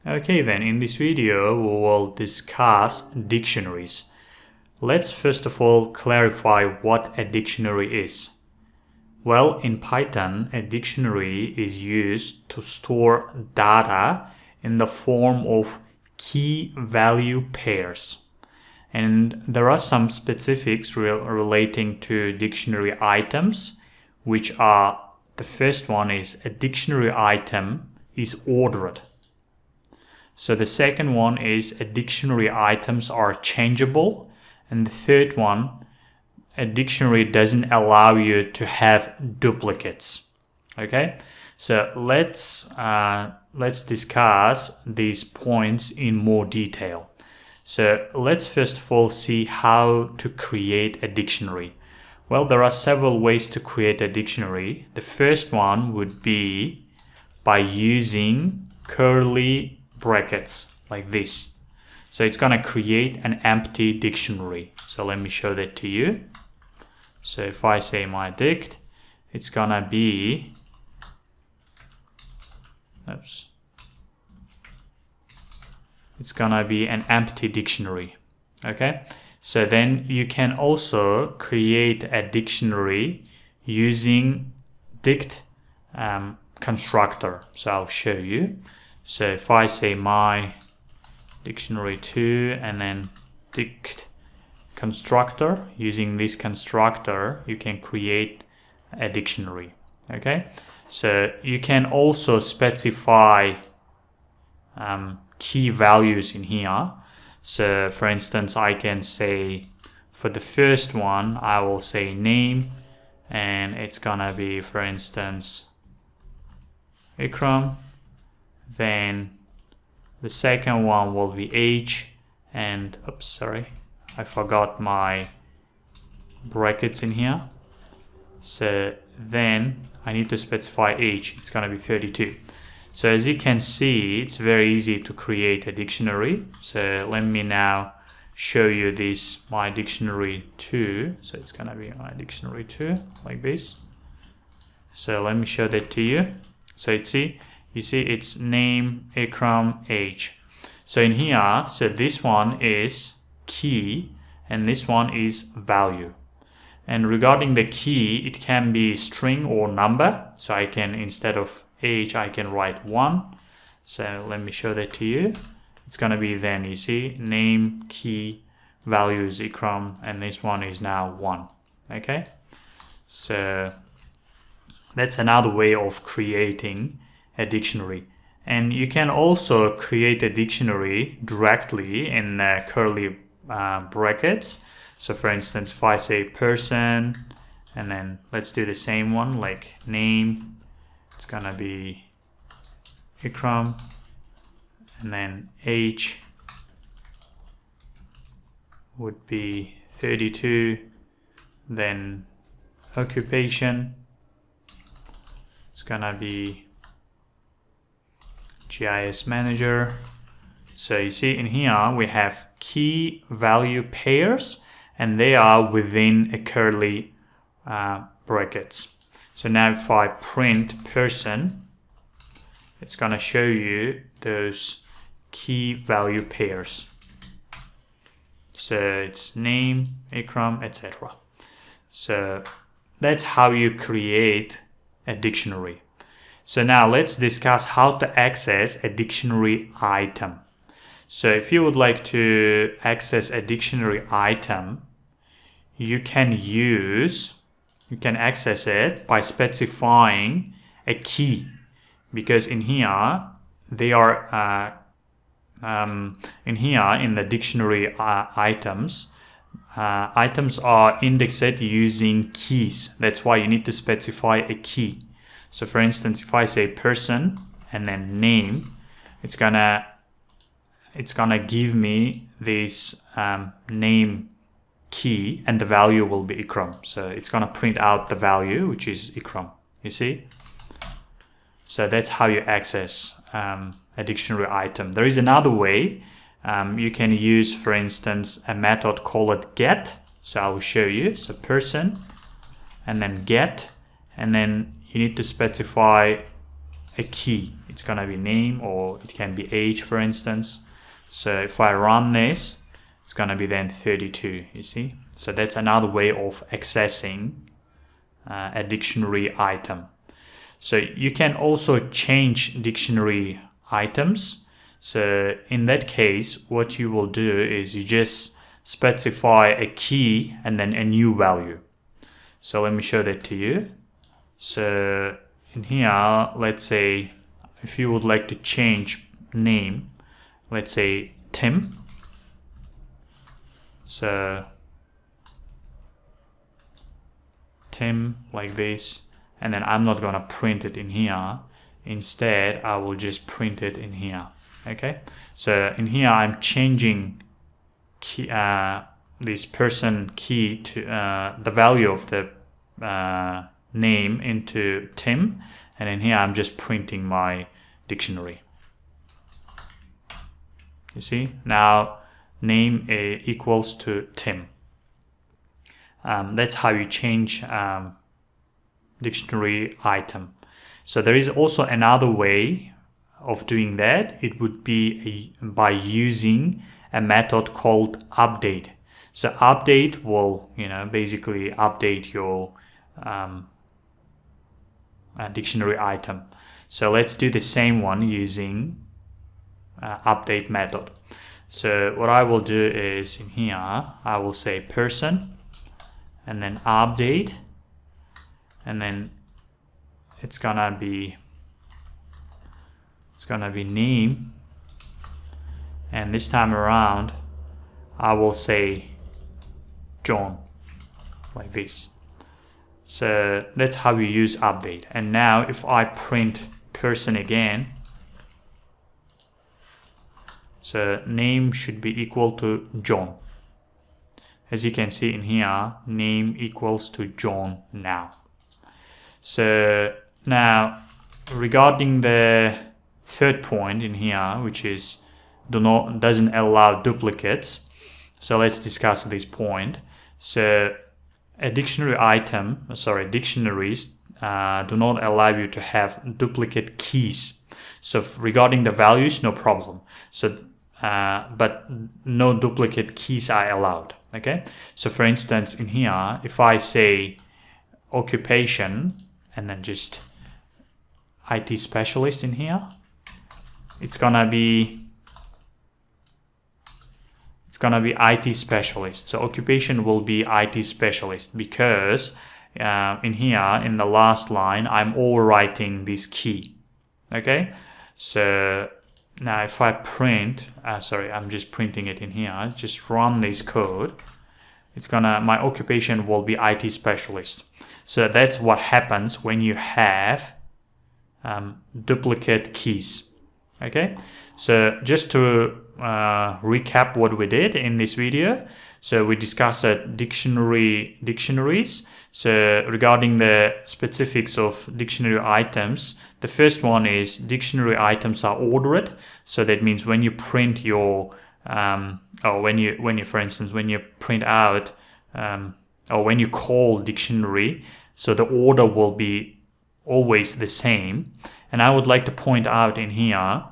Okay then, in this video we will discuss dictionaries. Let's first of all clarify what a dictionary is. Well, in Python, a dictionary is used to store data in the form of key value pairs. And there are some specifics relating to dictionary items, which are, the first one is a dictionary item is ordered. So the second one is a dictionary items are changeable. And the third one, a dictionary doesn't allow you to have duplicates. Okay, so let's discuss these points in more detail. So let's first of all see how to create a dictionary. Well, there are several ways to create a dictionary. The first one would be by using curly brackets like this. So it's going to create an empty dictionary. So let me show that to you. So if I say my dict, it's going to be, it's going to be an empty dictionary. Okay. So then you can also create a dictionary using dict constructor. So I'll show you. So if I say my dictionary 2 and then dict constructor, using this constructor you can create a dictionary. Okay, so you can also specify key values in here. So for instance, I can say for the first one I will say name, and it's gonna be, for instance, Ikram. Then the second one will be age, and oops, sorry, I forgot my brackets in here. So then I need to specify age. It's gonna be 32. So as you can see, it's very easy to create a dictionary. So let me now show you this, my dictionary 2. So it's gonna be my dictionary 2 like this. So let me show that to you. So you see it's name, Ikram, age. So in here, so this one is key and this one is value. And regarding the key, it can be string or number. So I can, instead of age, I can write 1. So let me show that to you. It's gonna be, then you see name, key, value is Ikram, and this one is now 1. Okay, so that's another way of creating a dictionary. And you can also create a dictionary directly in curly brackets. So for instance, if I say person, and then let's do the same one, like name, it's gonna be Ikram, and then age would be 32, then occupation, it's gonna be GIS manager. So you see in here we have key value pairs, and they are within a curly brackets. So now if I print person, it's gonna show you those key value pairs. So it's name, Ikram, etc. So that's how you create a dictionary. So now let's discuss how to access a dictionary item. So if you would like to access a dictionary item, you can access it by specifying a key, because in here they are in the dictionary items are indexed using keys. That's why you need to specify a key. So for instance, if I say person and then name, it's gonna give me this name key, and the value will be Ikram. So it's gonna print out the value, which is Ikram. You see? So that's how you access a dictionary item. There is another way. You can use, for instance, a method called get. So I will show you. So person and then get, and then you need to specify a key. it's gonna be name, or it can be age, for instance. So if I run this, it's gonna be then 32, you see. So that's another way of accessing a dictionary item. So you can also change dictionary items. So in that case, what you will do is you just specify a key and then a new value. So let me show that to you. So in here, let's say if you would like to change name, let's say Tim. So Tim like this, and then I'm not gonna print it in here. Instead, I will just print it in here. Okay, so in here I'm changing key, this person key to the value of the name into Tim, and in here I'm just printing my dictionary. You see, now name equals to Tim. That's how you change dictionary item. So there is also another way of doing that. It would be by using a method called update. So update will, basically update your dictionary item. So let's do the same one using update method. So what I will do is in here I will say person and then update, and then it's gonna be name, and this time around I will say John like this. So that's how we use update. And now if I print person again, so name should be equal to John. As you can see in here, name equals to John now. So now regarding the third point in here, which is doesn't allow duplicates. So let's discuss this point. So a dictionaries do not allow you to have duplicate keys. So regarding the values, no problem. So but no duplicate keys are allowed. Okay. So for instance, in here, if I say occupation and then just IT specialist in here, it's gonna be IT specialist. So occupation will be IT specialist because in here in the last line I'm overwriting this key. Okay, so now if I print, I'm just printing it in here. Just run this code. My occupation will be IT specialist. So that's what happens when you have duplicate keys. Okay, so just to recap what we did in this video. So we discussed dictionaries. So regarding the specifics of dictionary items, the first one is dictionary items are ordered. So that means when you print your when you for instance when you print out or when you call dictionary, so the order will be always the same. And I would like to point out in here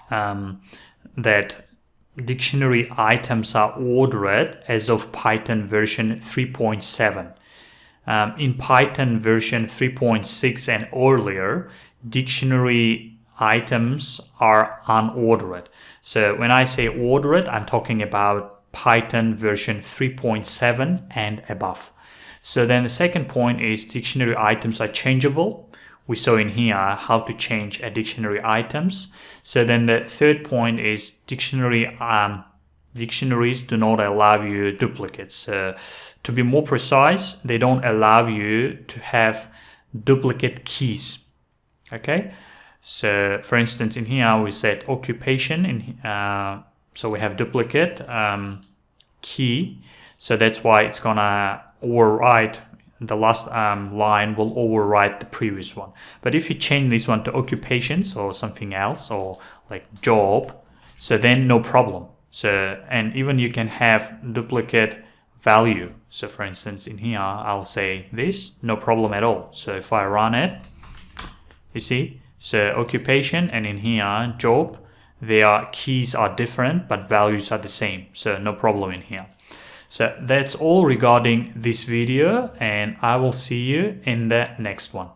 that dictionary items are ordered as of Python version 3.7. In Python version 3.6 and earlier, dictionary items are unordered. So when I say ordered, I'm talking about Python version 3.7 and above. So then the second point is dictionary items are changeable. We saw in here how to change a dictionary items. So then the third point is dictionaries do not allow you duplicates. To be more precise, they don't allow you to have duplicate keys. Okay, so for instance in here we said occupation, so we have duplicate key, so that's why it's gonna overwrite the last line will overwrite the previous one. But if you change this one to occupations or something else, or like job, so then no problem. So, and even you can have duplicate value. So for instance in here I'll say this, no problem at all. So if I run it, you see, So occupation and in here job, their keys are different but values are the same. So no problem in here. So that's all regarding this video, and I will see you in the next one.